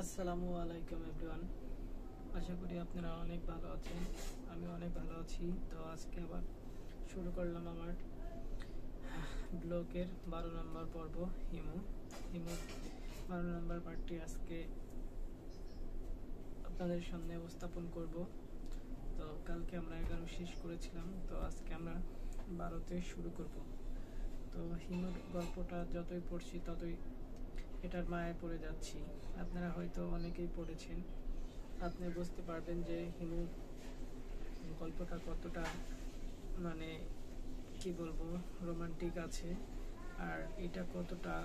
আসসালামু আলাইকুম এভরিওয়ান। আশা করি আপনারা অনেক ভালো আছেন। আমি অনেক ভালো আছি। তো আজকে আবার শুরু করলাম আমার ব্লগের 12 নম্বর পর্ব। হিমু 12 নম্বর পার্টটি আজকে আপনাদের সামনে উপস্থাপন করব। তো কালকে আমরা 11 শেষ করেছিলাম, তো আজকে আমরা 12তে শুরু করব। তো হিমুর গল্পটা যতই পড়ছি ততই এটার মায়ায় পড়ে যাচ্ছি। আপনারা হয়তো অনেকেই পড়েছেন, আপনি বুঝতে পারবেন যে হিমু গল্পটা কতটা মানে কি বলবো রোমান্টিক আছে, আর এটা কতটা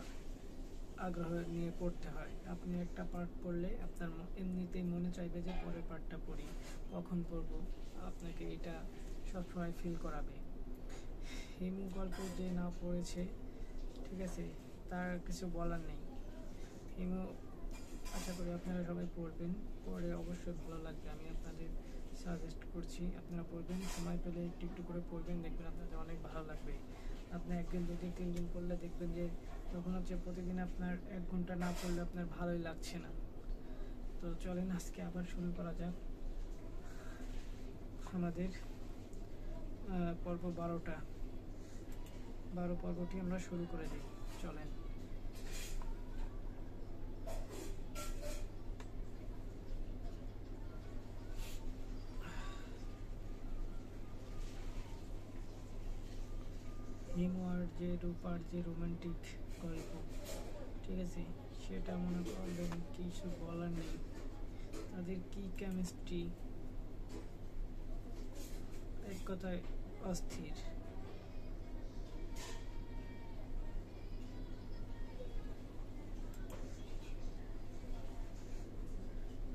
আগ্রহ নিয়ে পড়তে হয়। আপনি একটা পার্ট পড়লে আপনার এমনিতেই মনে চাইবে যে পরের পার্টটা পড়ি, কখন পড়বো। আপনাকে এটা সবসময় ফিল করাবে। হিমু গল্প যে না পড়েছে, ঠিক আছে, তার কিছু বলার নেই। হিমু আশা করি আপনারা সবাই পড়বেন, পড়ে অবশ্যই ভালো লাগবে। আমি আপনাদের সাজেস্ট করছি আপনারা পড়বেন, সময় পেলে একটু একটু করে পড়বেন, দেখবেন আপনাদের অনেক ভালো লাগবে। আপনি একদিন দুদিন 3 দিন পড়লে দেখবেন যে তখন হচ্ছে প্রতিদিন আপনার 1 ঘন্টা না পড়লে আপনার ভালোই লাগছে না। তো চলেন আজকে আবার শুরু করা যাক আমাদের পর্ব 12 পর্বটি আমরা শুরু করে দিই। চলেন। হিমু আর যে রূপার যে রোমান্টিক গল্প, ঠিক আছে, সেটা মনে করবেন কিছু বলার নেই। তাদের কি কেমিস্ট্রি, এক কথায় অস্থির।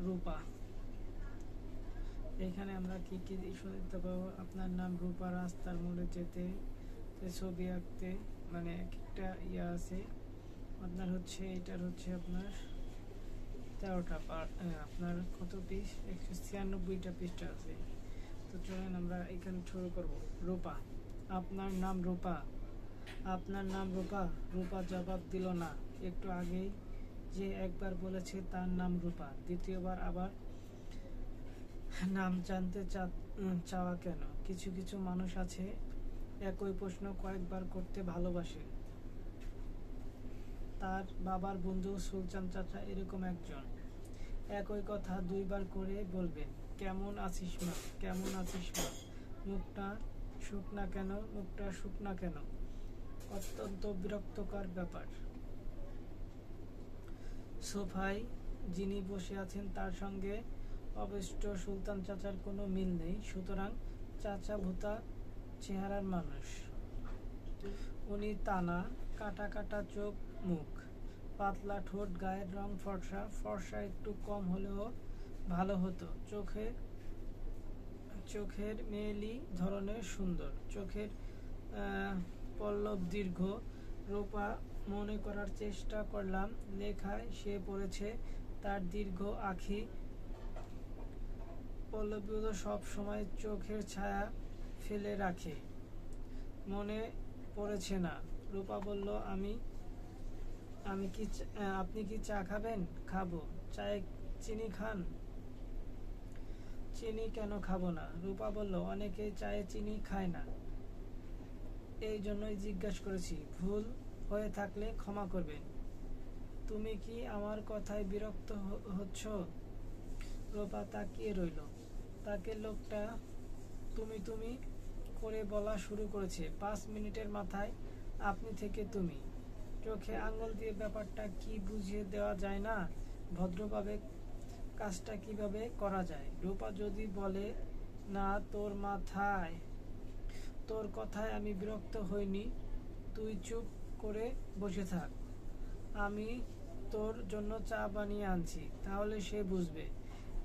রূপা, এখানে আমরা কি কি শুনতে পাবো? আপনার নাম রূপা, রাস্তার মোড়ে যেতে, ছবি আঁকতে, মানে একটা ইয়ে আছে আপনার হচ্ছে এটার হচ্ছে আপনার 13টা আপনার কত পিস, 196টা পৃষ্ঠা আছে। তো চলেন আমরা এখানে শুরু করব। রূপা, আপনার নাম রূপা? আপনার নাম রূপা? রূপা জবাব দিল না। একটু আগেই যে একবার বলেছে তার নাম রূপা, দ্বিতীয়বার আবার নাম জানতে চাওয়া কেন? কিছু কিছু মানুষ আছে একই প্রশ্ন কয়েকবার করতে ভালোবাসে। তার বাবার বন্ধু সুলতান চাচা এরকম একজন। একই কথা 2বার করে বলবেন, কেমন আছিস মা, কেমন আছিস মা। মুখটা শুকনা কেন, মুখটা শুকনা কেন? অত্যন্ত বিরক্তকর ব্যাপার। সোফায় যিনি বসে আছেন তার সঙ্গে অবশিষ্ট সুলতান চাচার কোনো মিল নেই, সুতরাং চাচা ভূতা চেহারার মানুষ। উনি টানা, কাটা কাটা চোখ মুখ, পাতলা ঠোঁট, গায়ের রং ফর্সা। ফর্সা একটু কম হলেও ভালো হতো। চোখের মেয়েলি ধরনের সুন্দর, চোখের পল্লব দীর্ঘ। রূপা মনে করার চেষ্টা করলাম, লেখায় সে পড়েছে তার দীর্ঘ আখি পল্লবগুলো সব সময় চোখের ছায়া ফেলে রাখে। মনে পড়েছে না। রূপা বলল, আপনি কি চা খাবেন? খাবো। চায়ে চিনি খান? চিনি কেন খাবো না? রূপা বলল, অনেকেই চায়ে চিনি খায় না, এই জন্যই জিজ্ঞাসা করেছি। ভুল হয়ে থাকলে ক্ষমা করবেন। তুমি কি আমার কথায় বিরক্ত হচ্ছ? রূপা তাকিয়ে রইল। তাকে লোকটা তুমি তুমি করে বলা শুরু করেছে। 5 মিনিটের মাথায় আপনি থেকে তুমি। চোখে আঙুল দিয়ে ব্যাপারটা কি বুঝিয়ে দেওয়া যায় না? ভদ্রভাবে কাজটা কিভাবে করা যায়? রূপা যদি বলে, না তোর কথায় আমি বিরক্ত হইনি, তুই চুপ করে বসে থাক, আমি তোর জন্য চা বানিয়ে আনছি, তাহলে সে বুঝবে।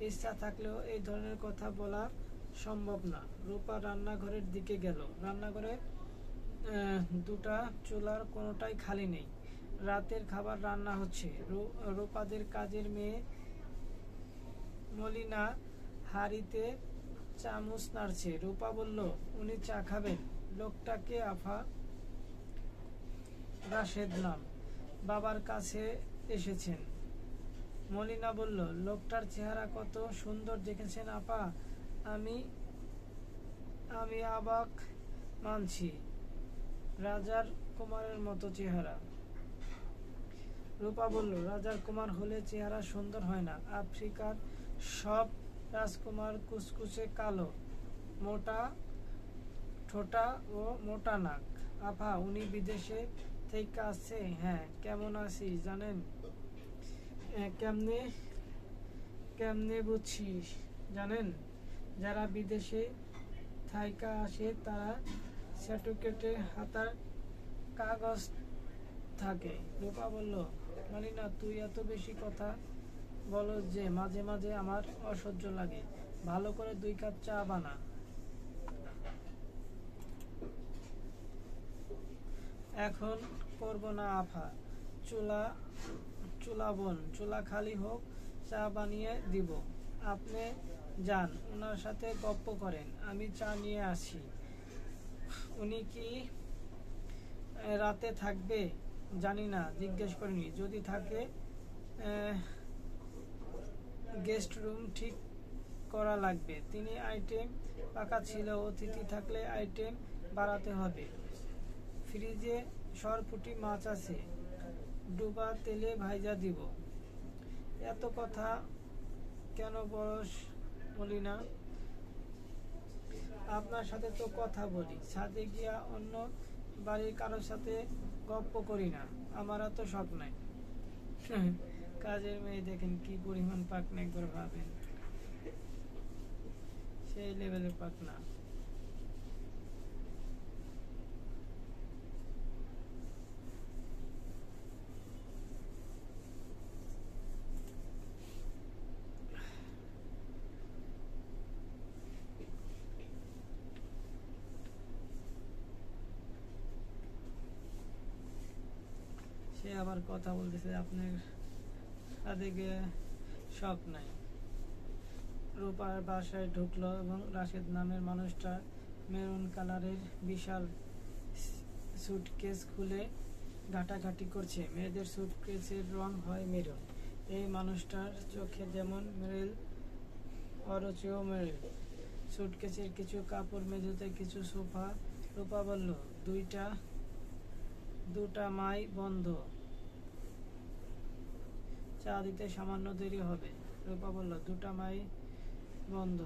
ইচ্ছা থাকলেও এই ধরনের কথা বলা সম্ভব না। রূপা রান্নাঘরের দিকে গেল। রান্নাঘরে 2টা চুলার কোনোটাই খালি নেই। রাতের খাবার রান্না হচ্ছে। রূপাদের কাজের মেয়ে মলিনা হাঁড়িতে চামচ নাড়ছে। রূপা বলল, উনি চা খাবেন? লোকটাকে আফা? রাশেদ নাম, বাবার কাছে এসেছেন। মলিনা বলল, লোকটার চেহারা কত সুন্দর দেখেছেন আপা, আমি আমি অবাক মানছি, রাজার কুমারের মতো চেহারা। রূপা বলল, রাজার কুমার হলে চেহারা সুন্দর হয় না, আফ্রিকার সব রাজকুমার কুচকুচে কালো, মোটা ঠোঁটা ও মোটা নাক। আপা, উনি বিদেশে থেকে আসছে। হ্যাঁ, কেমন আছি জানেন? কেমনে কেমনে বুঝছিস জানেন? যারা বিদেশে থাইকা আসে তারা সার্টিফিকেটে হাতার কাগজ থাকে। রূপা বলল, মালিনা তুই এত বেশি কথা বলো যে মাঝে মাঝে আমার অসহ্য লাগে, ভালো করে 2 কাপ চা বানা। এখন করব না আফা, চুলা চুলা খালি হোক, চা বানিয়ে দিব। আপনি যান, ওনার সাথে গপ্প করেন, আমি চা নিয়ে আসি। উনি কি রাতে থাকবে জানি না, জিজ্ঞেস করিনি, যদি থাকে গেস্ট রুম ঠিক করা লাগবে। তিনি আইটেম পাকা ছিল, অতিথি থাকলে আইটেম বাড়াতে হবে। ফ্রিজে সরপুঁটি মাছ আছে, ডুবা তেলে ভাইজা দিব। এত কথা কেন বলস মলিনা? আপনার সাথে তো কথা বলি, ছাদে গিয়া অন্য বাড়ির কারোর সাথে গপ্প করি না, আমার তো শখ নাই। কাজের মেয়ে দেখেন কি পরিমাণ পাকনা, একবার ভাবেন, সেই লেভেলের পাকনা। সে আবার কথা বলতেছে আপনার সাদিকে শখ নাই। রূপার বাসায় ঢুকলো এবং রাশেদ নামের মানুষটা মেরুন কালারের বিশাল সুটকেস খুলে ঘাটাঘাটি করছে। মেয়েদের সুটকেসের রং হয় মেরুন। এই মানুষটার চোখে যেমন মেরিল, অরচেও মেরিল। সুটকেসের কিছু কাপড়, মেঝেতে কিছু সোফা। রূপা বলল, দুটা মাই বন্ধ, চা দিতে সামান্য দেরি হবে। রূপা বলল, 2টা মাই বন্ধ,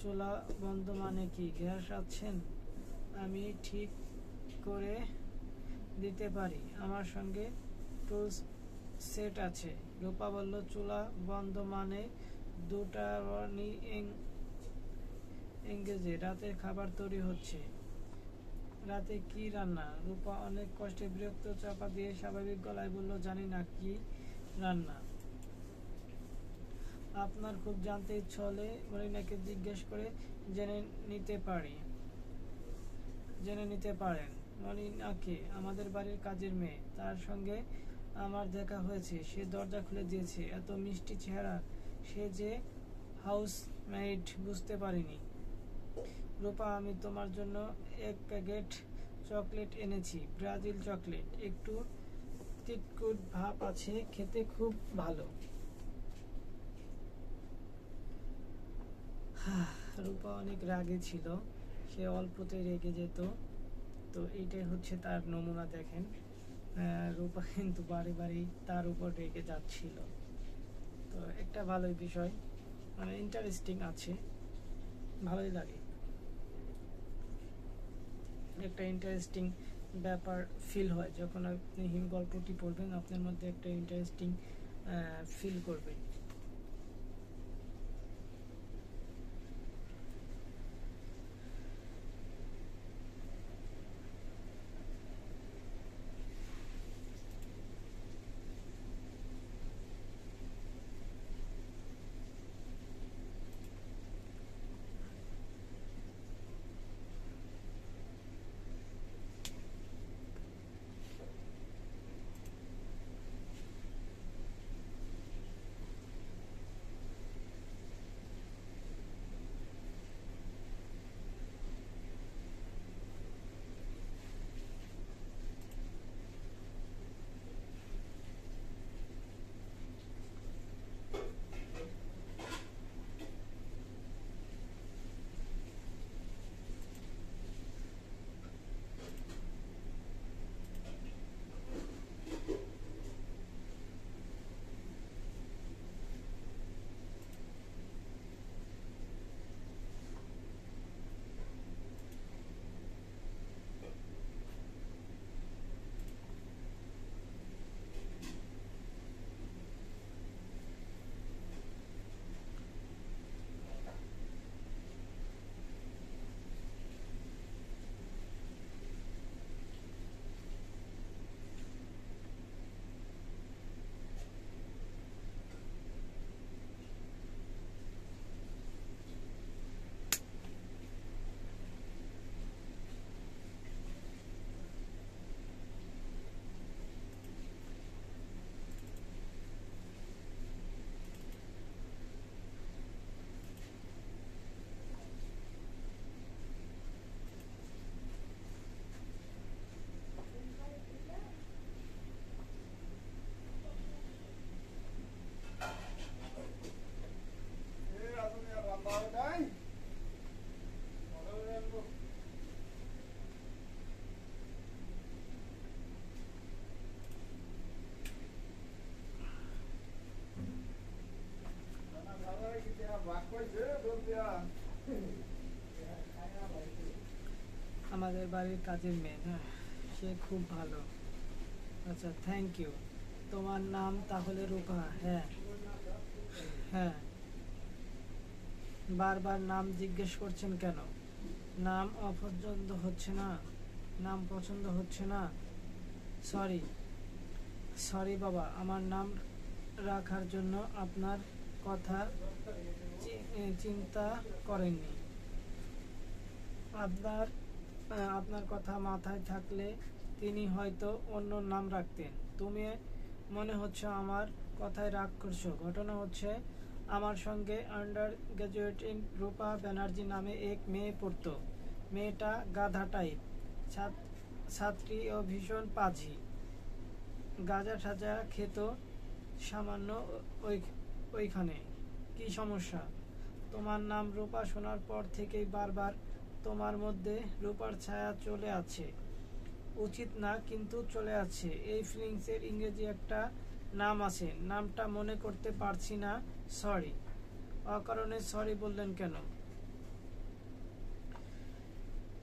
চুলা বন্ধ মানে কি? গ্যাস আছেন? আমি ঠিক করে দিতে পারি, আমার সঙ্গে টুলস সেট আছে। রূপা বলল, চুলা বন্ধ মানে 2টা এঙ্গেজে রাতের খাবার তৈরি হচ্ছে। রাতে কি রান্না? রূপা অনেক কষ্টে বিরক্ত চাপা দিয়ে স্বাভাবিক গলায় বলল, জানি না কি রান্না। আপনার খুব জানতে ইচ্ছে হলে মলিনাকে জিজ্ঞেস করে জেনে নিতে পারেন। মলিনাকে? আমাদের বাড়ির কাজের মেয়ে, তার সঙ্গে আমার দেখা হয়েছে, সে দরজা খুলে দিয়েছে। এত মিষ্টি চেহারা, সে যে হাউস মেইড বুঝতে পারিনি। রূপা, আমি তোমার জন্য 1 প্যাকেট চকলেট এনেছি, ব্রাজিল চকলেট, একটু তিতকুট ভাব আছে, খেতে খুব ভালো। রূপা অনেক রাগে ছিল, সে অল্পতেই রেগে যেত। তো এইটাই হচ্ছে তার নমুনা। দেখেন, রূপা কিন্তু বাড়ি বাড়ি তার উপর রেগে যাচ্ছিল। তো একটা ভালোই বিষয়, মানে ইন্টারেস্টিং আছে, ভালোই লাগে, একটা ইন্টারেস্টিং ব্যাপার ফিল হয় যখন আপনি হিম গল্পটি পড়বেন, আপনার মধ্যে একটা ইন্টারেস্টিং ফিল করবেন। আমাদের বাড়ির কাজের মেয়ে, হ্যাঁ, সে খুব ভালো। আচ্ছা, থ্যাংক ইউ। তোমার নাম তাহলে রূপা? হ্যাঁ হ্যাঁ। বারবার নাম জিজ্ঞেস করছেন কেন? নাম অপছন্দ হচ্ছে না? নাম পছন্দ হচ্ছে না? সরি সরি বাবা, আমার নাম রাখার জন্য আপনার কথা চিন্তা করেননি। আপনার আপনার কথা মাথায় থাকলে তিনি হয়তো অন্য নাম রাখতেন। তুমি মনে হচ্ছে আমার কথায় রাগ করছো। ঘটনা হচ্ছে, আমার সঙ্গে আন্ডার গ্র্যাজুয়েটিং রূপা ব্যানার্জি নামে এক মেয়ে পড়তো। মেয়েটা গাধা টাইপ ছাত্রী ও ভীষণ পাজি। গাঁজা ঠাজা খেত সামান্য। ওইখানে কি সমস্যা? তোমার নাম রূপা শোনার পর থেকেই বারবার তোমার মধ্যে রূপার ছায়া চলে আছে। উচিত না, কিন্তু চলে আছে। এই ফিলিংসের ইংরেজি একটা নাম আছে, নামটা মনে করতে পারছি না। সরি। অকারণে সরি বললেন কেন?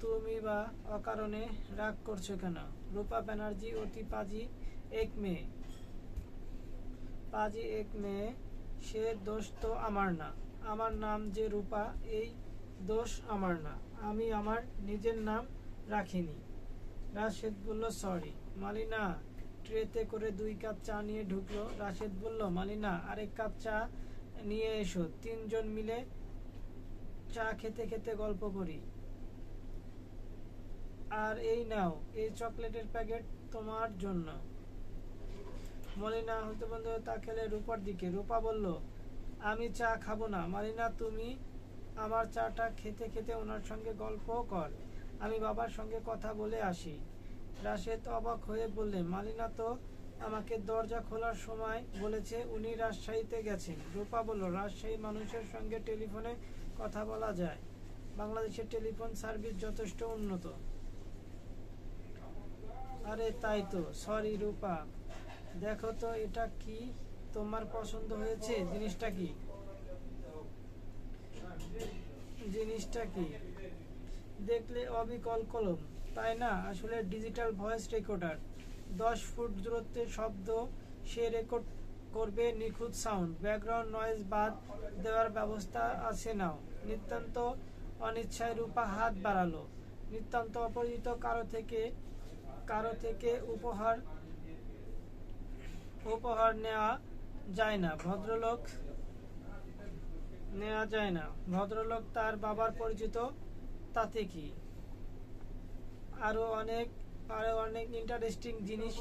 তুমি বা অকারণে রাগ করছো কেন? রূপা ব্যানার্জি অতি পাজি এক মেয়ে। সে দোষ তো আমার না। আমার নাম যে রূপা, এই দোষ আমার না। আমি আমার নিজের নাম রাখিনি। রাশেদ বলল, সরি। মালিনা ট্রেতে করে 2 কাপ চা নিয়ে ঢুকলো। রাশেদ বলল, মালিনা, আরেক কাপ চা নিয়ে এসো। 3 জন মিলে চা খেতে খেতে গল্প করি। আর এই নাও, এই চকলেটের প্যাকেট তোমার জন্য। মলিনা হতবন্ধ তাকালে রূপার দিকে। রূপা বলল, আমি চা খাবো না। মালিনা, তুমি আমার চাটা খেতে খেতে ওনার সঙ্গে গল্প কর, আমি বাবার সঙ্গে কথা বলে আসি। রাশেদ অবাক হয়ে বললেন, মালিনা তো আমাকে দরজা খোলার সময় বলেছে উনি রাজশাহীতে গেছেন। রূপা বলল, রাজশাহী মানুষের সঙ্গে টেলিফোনে কথা বলা যায়। বাংলাদেশের টেলিফোন সার্ভিস যথেষ্ট উন্নত। আরে তাই তো। সরি রূপা, দেখো তো এটা কি তোমার পছন্দ হয়েছে? জিনিসটা কি দেখলে অবিকল কলম, তাই না? আসলে ডিজিটাল ভয়েস রেকর্ডার। 10 ফুট দূরত্বের শব্দ সে রেকর্ড করবে, নিখুঁত সাউন্ড। ব্যাকগ্রাউন্ড নয়েজ বাদ দেওয়ার ব্যবস্থা আছে। নাও। নিতান্ত অনিচ্ছায় রূপা হাত বাড়ালো। নিতান্ত অপরিচিত কারো থেকে উপহার নেওয়া যায় না। ভদ্রলোক তার বাবার পরিচিত, তাতে কি? আরো অনেক ইন্টারেস্টিং জিনিস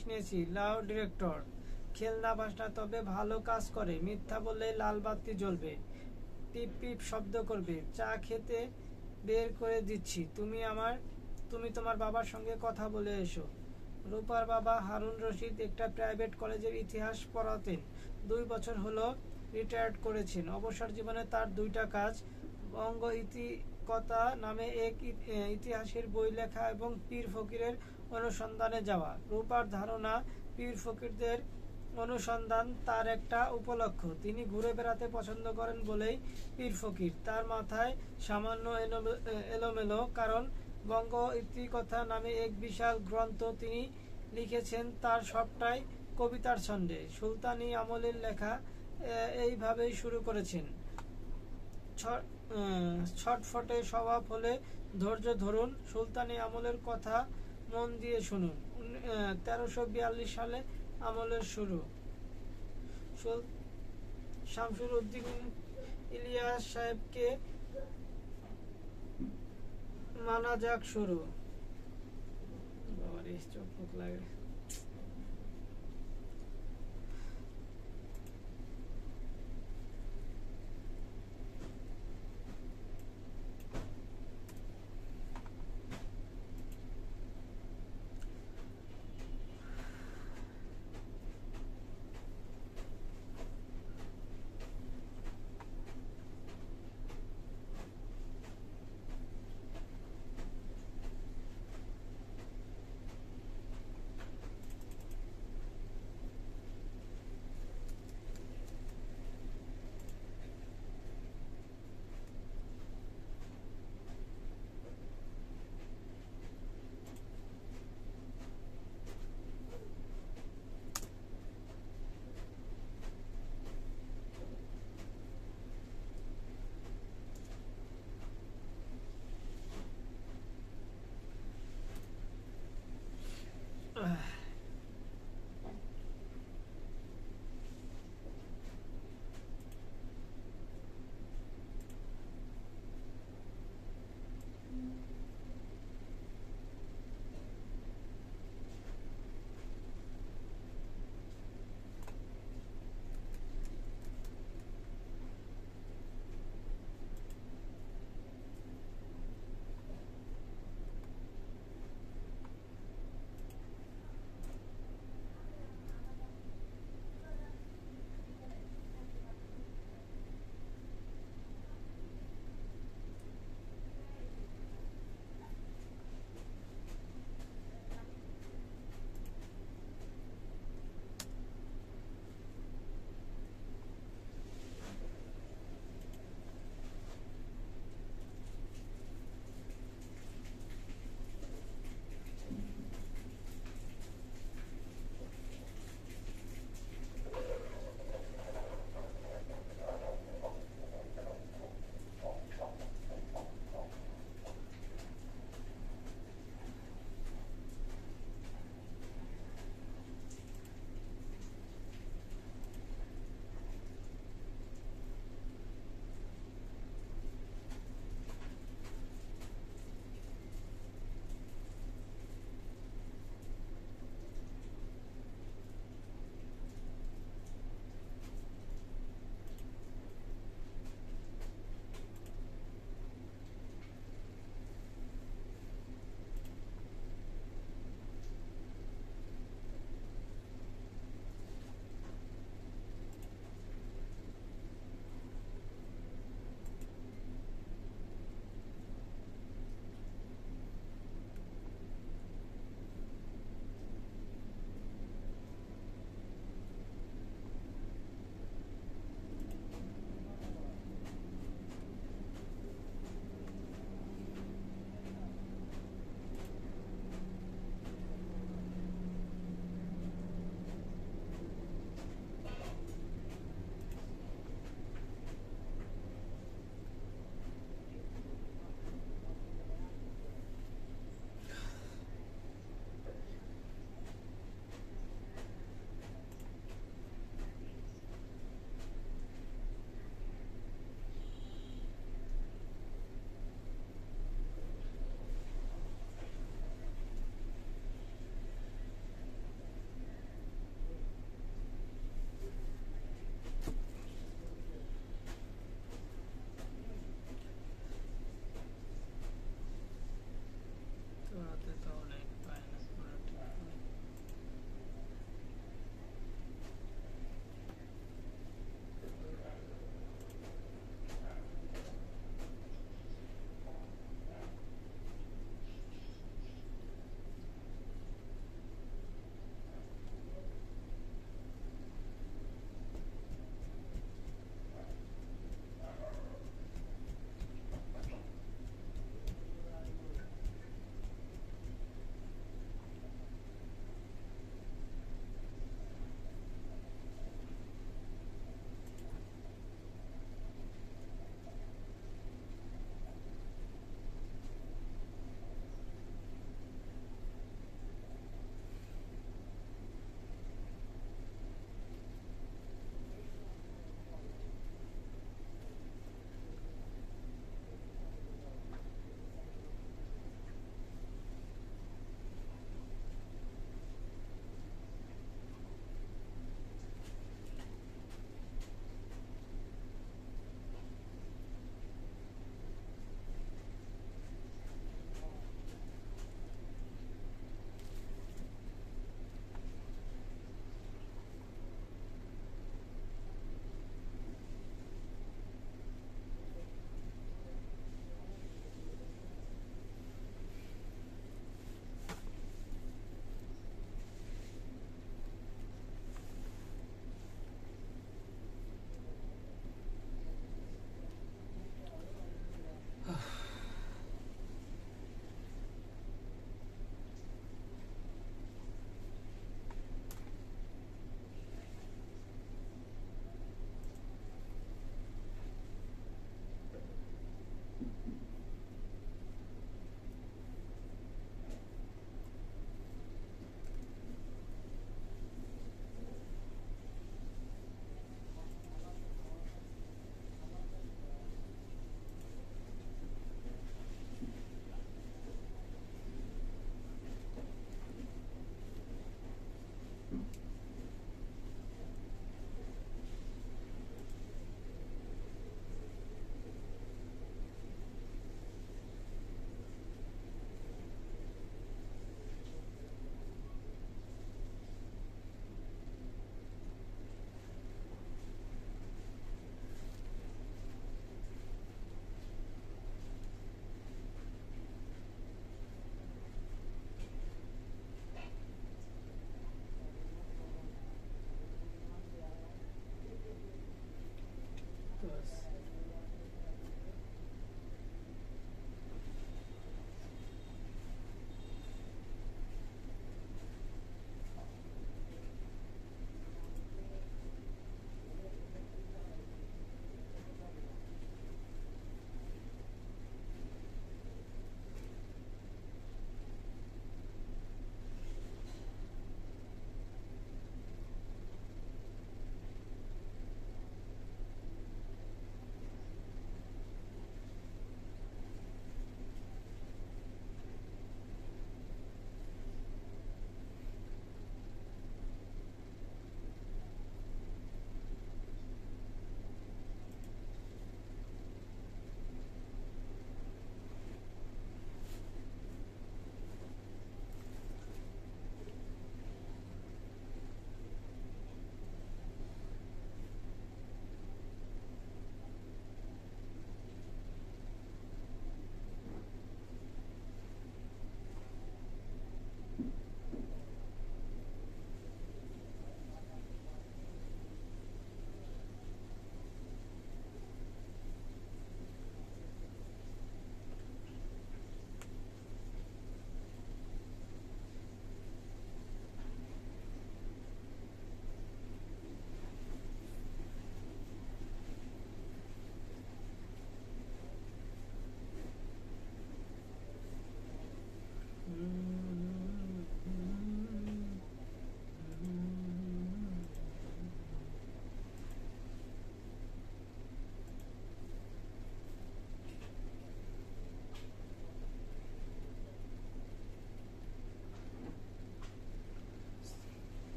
নিয়েছি। লাউ ডিরেক্টর, খেলনা বাসনা, তবে ভালো কাজ করে। মিথ্যা বললে লাল বাতি জ্বলবে, পিপ পিপ শব্দ করবে। চা খেতে বের করে দিচ্ছি, তুমি তোমার বাবার সঙ্গে কথা বলে এসো। রূপার বাবা হারুন রশিদ একটা প্রাইভেট কলেজের ইতিহাস পড়াতেন। 2 বছর হলো রিটায়ার্ড করেছেন। অবসর জীবনে তার 2টা কাজ, বঙ্গ ইতিকথা নামে এক ইতিহাসের বই লেখা এবং পীর ফকিরের অনুসন্ধানে যাওয়া। রূপার ধারণা, পীর ফকিরদের অনুসন্ধান তার একটা উপলক্ষ। তিনি ঘুরে বেড়াতে পছন্দ করেন বলেই পীর ফকির। তার মাথায় সামান্য এলোমেলো, কারণ বঙ্গ ইতিকথা নামে এক বিশাল গ্রন্থ তিনি লিখেছেন, তার সবটাই কবিতার ছন্দে। সুলতানি আমলের লেখা। এইভাবেই শুরু করেছেন। ছটফটে স্বভাব হলে ধৈর্য ধরুন। সুলতানি আমলের কথা মন দিয়ে শুনুন। 1342 সালে আমলের শুরু। শামসুর উদ্দিন ইলিয়াস সাহেবকে মানা যাক শুরু। বাবারে, চোখ মুখ লাগে।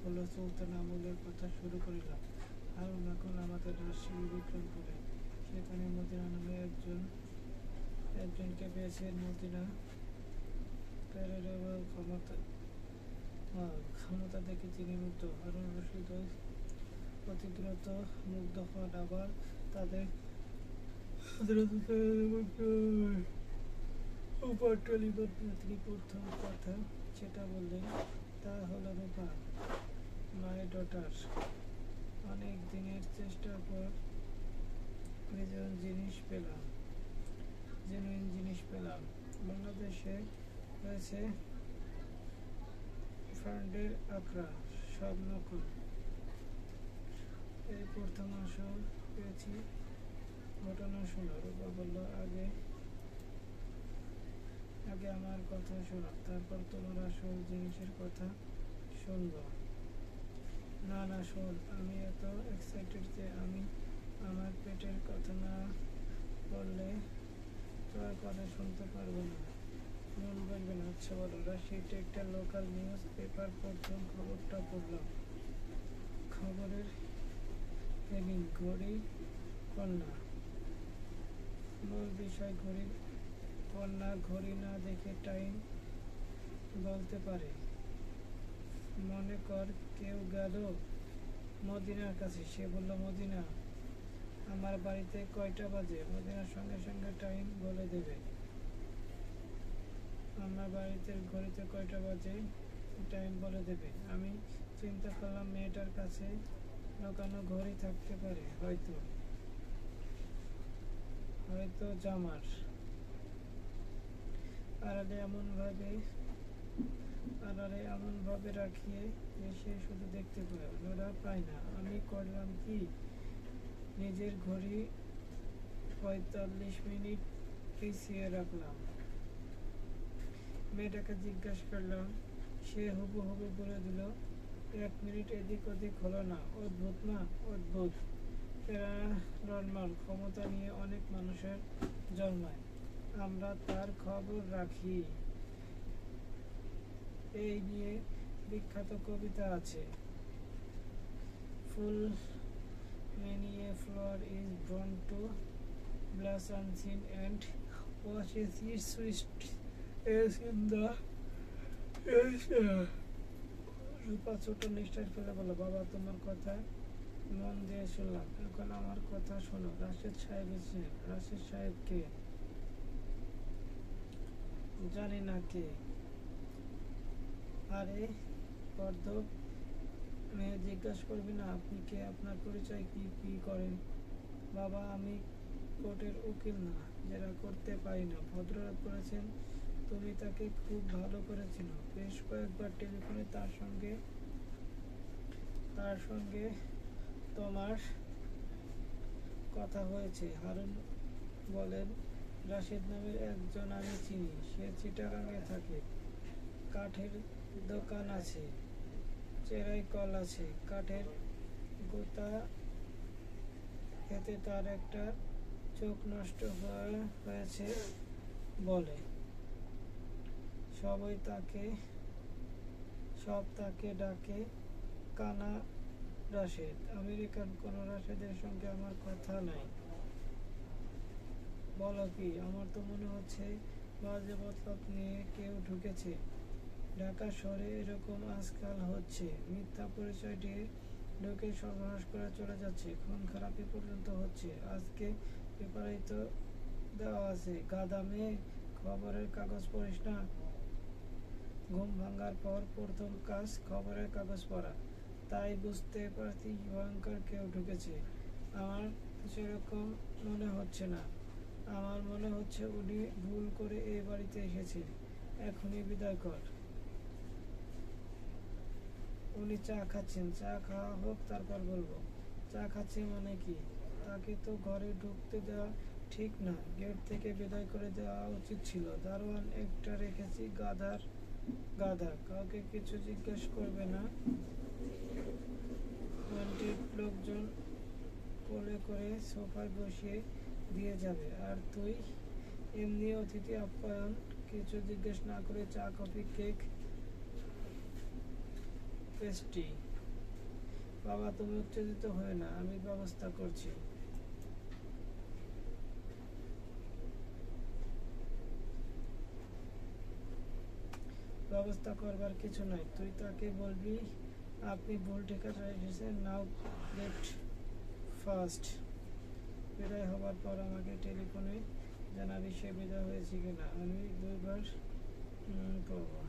হলো সুলতান আমলের কথা শুরু করিলাম। হারুন এখন আমাদের রাজশাহী বিক্রম করে, সেখানে মদিনা নামে একজনকে পেয়েছেন। মদিনা প্যারের ক্ষমতা দেখে তিনি মুগ্ধ। হারুন রশিদ অতি দ্রুত মুগ্ধ হন, আবার তাদের উপর টেলিফোন তিনি প্রথম কথা যেটা বললেন তা হলো, রূপা, মাই ডটার, অনেক দিনের চেষ্টার পর জেনুইন জিনিস পেলাম। বাংলাদেশে হয়েছে ফান্ডের আখড়া, সব নকল। এই প্রথম আসল পেয়েছি। ঘটনা শোনো। রূপা বলল, আগে আমার কথা শোনো, তারপর তোমার আসল জিনিসের কথা শুনবো। না শোন, আমি এত এক্সাইটেড যে আমি আমার পেটের কথা না বললে তোর কথা শুনতে পারবো না। মন বলবে না। আচ্ছা বলো। রাজশাহীতে একটা লোকাল নিউজ পেপার প্রথম খবরটা পড়লাম। খবরের হেডিং, ঘড়ি কন্যা। মূল বিষয়, ঘড়ির কন্যা ঘড়ি না দেখে টাইম বলতে পারে। মনে কর কেউ গেল মদিনার কাছে, সে বলল, মদিনা, আমার বাড়িতে কয়টা বাজে? মদিনার সঙ্গে সঙ্গে টাইম বলে দেবে। আমার বাড়িতে ঘড়িতে কয়টা বাজে টাইম বলে দেবে। আমি চিন্তা করলাম, মেয়েটার কাছে লুকানো ঘড়ি থাকতে পারে, হয়তো জামার আড়ালে এমন ভাবে রাখিয়ে যে সে শুধু দেখতে পায়, অন্যরা পায় না। আমি করলাম কি, নিজের ঘড়ি 45 মিনিট পিছিয়ে রাখলাম। মেয়েটাকে জিজ্ঞাসা করলাম, সে হুবহু বলে দিল, 1 মিনিট এদিক ওদিক হলো না। অদ্ভুত না? অদ্ভুত। প্যারানর্মাল ক্ষমতা নিয়ে অনেক মানুষের জন্মায়, আমরা তার খবর রাখি। এই নিয়ে বিখ্যাত কবিতা আছে, ফুল many a flower is born to blush unseen and washes its sweet as in the রূপা ছোট নিঃশ্বাস ফেলে বলল, বাবা, তোমার কথা মন দিয়ে শুনলাম, এখন আমার কথা শোনো। রাশেদ সাহেব এসেছেন। রাশেদ সাহেব কে? জানি না কে। আরে গর্দভ মেয়ে, জিজ্ঞাসা করবি না? আপনি কে? আপনার পরিচয় কি করেন? বাবা, আমি কোর্টের উকিল না, যারা করতে পারি না। ভদ্রলোক বলেছেন তুমি তাকে খুব ভালো করে চেনো। বেশ কয়েকবার টেলিফোনে তার সঙ্গে তোমার কথা হয়েছে। হারুন বলেন, রাশেদ নামের একজন আমি চিনি। সে চিটাগাঙে থাকে, কাঠের দোকান আছে, চেরাই কল আছে। কাঠের গোতা এতে তার একটা চোখ নষ্ট হয়েছে বলে। সব তাকে ডাকে কানা রাশেদ। আমেরিকান কোন রাশেদের সঙ্গে আমার কথা নাই। বলো কি? আমার তো মনে হচ্ছে বাজে মতলব নিয়ে কেউ ঢুকেছে। ঢাকা শহরে এরকম আজকাল হচ্ছে, মিথ্যা পরিচয় দিয়ে ঢুকে সর্বনাশ করে চলে যাচ্ছে, খুন খারাপি পর্যন্ত হচ্ছে। আজকে পেপারেই তো দেওয়া আছে, গাধা মেয়ে, খবরের কাগজ পড়িস না? ঘুম ভাঙার পর প্রথম কাজ খবরের কাগজ পড়া। তাই বুঝতে পারছিস ভয়ঙ্কর কেউ ঢুকেছে। আমার সেরকম মনে হচ্ছে না। আমার মনে হচ্ছে উনি ভুল করে এই বাড়িতে এসেছে। এখনই বিদায় কর। উনি চা খাচ্ছেন। চা খাওয়া হোক, তারপর বলবো। চা খাচ্ছে মানে কি? তাকে তো ঘরে ঢুকতে দেওয়া ঠিক না, গেট থেকে বিদায় করে দেওয়া উচিত ছিল। দারোয়ান একটা রেখেছি, গাধা, কাউকে কিছু জিজ্ঞেস করবে না। ওয়ান্টেড লোকজন কোলে করে সোফায় বসিয়ে দিয়ে যাবে, আর তুই এমনি অতিথি আপ্যায়ন, কিছু জিজ্ঞেস না করে চা, কফি, কেক, পেস্ট্রি। বাবা তুমি উত্তেজিত হয়ে না, আমি ব্যবস্থা করছি। ব্যবস্থা করবার কিছু নাই, তুই তাকে বলবি আপনি ভুল ঠিকানায় এসেছেন, নাও গেট ফার্স্ট। বিদায় হবার পর আমাকে টেলিফোনে জানাবি সে বিদায় হয়েছে কিনা, আমি 2 বার করবো।